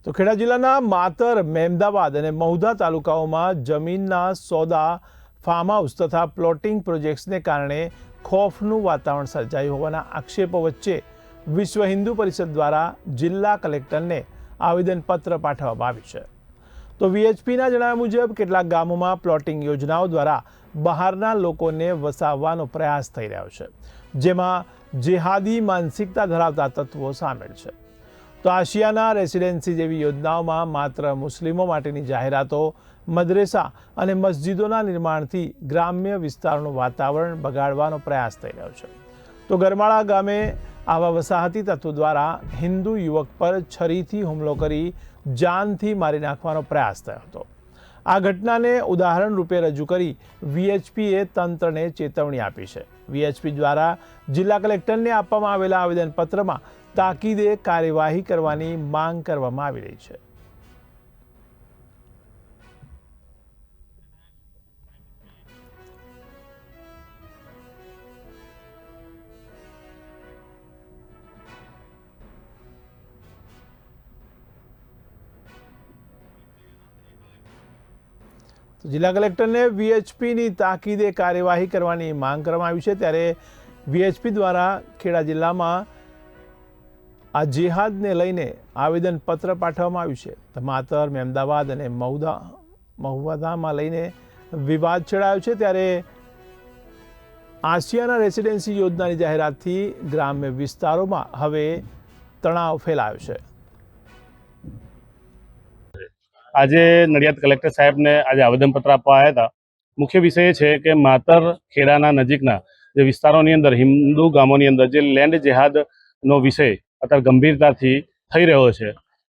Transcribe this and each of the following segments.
તો ખેડા જિલ્લાના માતર, મહેમદાવાદ અને મહુધા તાલુકાઓમાં જમીનના સોદા, ફાર્મ હાઉસ તથા પ્લોટિંગ પ્રોજેક્ટ્સને કારણે ખોફનું વાતાવરણ સર્જાયું હોવાના આક્ષેપો વચ્ચે વિશ્વ હિન્દુ પરિષદ દ્વારા જિલ્લા કલેક્ટરને આવેદનપત્ર પાઠવવામાં આવ્યું છે। તો વીએચપીના જણાવ્યા મુજબ કેટલાક ગામોમાં પ્લોટિંગ યોજનાઓ દ્વારા બહારના લોકોને વસાવવાનો પ્રયાસ થઈ રહ્યો છે, જેમાં જેહાદી માનસિકતા ધરાવતા તત્વો સામેલ છે। તો આશિયાના રેસિડેન્સી જેવી યોજનાઓમાં માત્ર મુસ્લિમો માટેની જાહેરાતો, મદ્રેસા અને મસ્જિદોના નિર્માણથી ગ્રામ્ય વિસ્તારોનું વાતાવરણ બગાડવાનો પ્રયાસ થઈ રહ્યો છે। તો ગરમાળા ગામે આવા વસાહતી તત્વો દ્વારા હિન્દુ યુવક પર છરીથી હુમલો કરી જાનથી મારી નાખવાનો પ્રયાસ થયો હતો। આ ઘટનાને ઉદાહરણ રૂપે રજૂ કરી વીએચપીએ તંત્રને ચેતવણી આપી છે। વીએચપી દ્વારા જિલ્લા કલેક્ટરને આપવામાં આવેલા આવેદનપત્રમાં તાકીદે કાર્યવાહી કરવાની માંગ કરવામાં આવી રહી છે। જિલ્લા કલેક્ટરને વીએચપીની તાકીદે કાર્યવાહી કરવાની માંગ કરવામાં આવી છે। ત્યારે વીએચપી દ્વારા ખેડા જિલ્લામાં આ જેહાદને લઈને આવેદનપત્ર પાઠવવામાં આવ્યું છે। માતર, મહેમદાવાદ અને મહુધામાં લઈને વિવાદ છેડાયો છે। ત્યારે આશિયાના રેસિડેન્સી યોજનાની જાહેરાતથી ગ્રામ્ય વિસ્તારોમાં હવે તણાવ ફેલાયો છે। આજે નડિયાદ કલેક્ટર સાહેબને આજે આવેદનપત્ર આપવા આવ્યા હતા। મુખ્ય વિષય એ છે કે માતર ખેડાના નજીકના જે વિસ્તારોની અંદર હિન્દુ ગામોની અંદર જે લેન્ડ જેહાદનો વિષય અત્યારે ગંભીરતાથી થઈ રહ્યો છે।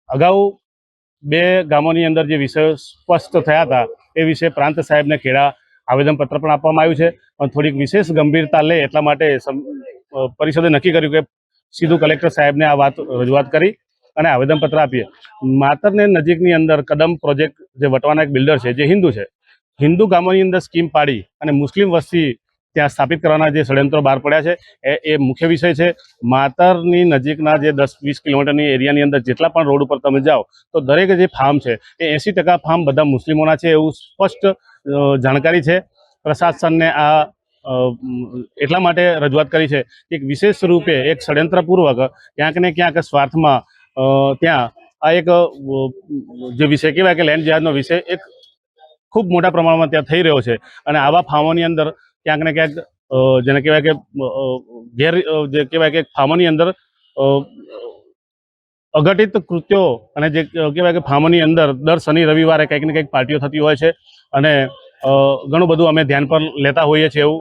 અગાઉ બે ગામોની અંદર જે વિષયો સ્પષ્ટ થયા હતા એ વિશે પ્રાંત સાહેબને ખેડા આવેદનપત્ર પણ આપવામાં આવ્યું છે, પણ થોડીક વિશેષ ગંભીરતા લે એટલા માટે પરિષદે નક્કી કર્યું કે સીધું કલેક્ટર સાહેબને આ વાત રજૂઆત કરી અને આવેદનપત્ર આપીએ। માતરને નજીકની અંદર કદમ પ્રોજેક્ટ જે વટવાના એક બિલ્ડર છે જે હિન્દુ છે, હિન્દુ ગામોની અંદર સ્કીમ પાડી અને મુસ્લિમ વસ્તી ત્યાં સ્થાપિત કરવાના જે ષડયંત્રો બહાર પડ્યા છે એ મુખ્ય વિષય છે। માતરની નજીકના જે 10-20 કિલોમીટરની એરિયાની અંદર જેટલા પણ રોડ ઉપર તમે જાઓ તો દરેક જે ફાર્મ છે એ 80% ફાર્મ બધા મુસ્લિમોના છે એવું સ્પષ્ટ જાણકારી છે। પ્રશાસનને આ એટલા માટે રજૂઆત કરી છે કે એક વિશેષ રૂપે એક ષડયંત્રપૂર્વક ક્યાંક ને ક્યાંક સ્વાર્થમાં ત્યાં આ એક જે વિષય કહેવાય કે લેન્ડ જેહાદનો વિષય એક ખૂબ મોટા પ્રમાણમાં ત્યાં થઈ રહ્યો છે અને આવા ફાર્મોની અંદર ક્યાંક ને ક્યાંક જેને કહેવાય કે જે કહેવાય કે ફાર્મોની અંદર અઘટિત કૃત્યો અને જે કહેવાય કે ફાર્મોની અંદર દર શનિ રવિવારે કંઈક ને કંઈક પાર્ટીઓ થતી હોય છે અને ઘણું બધું અમે ધ્યાન પર લેતા હોઈએ છીએ એવું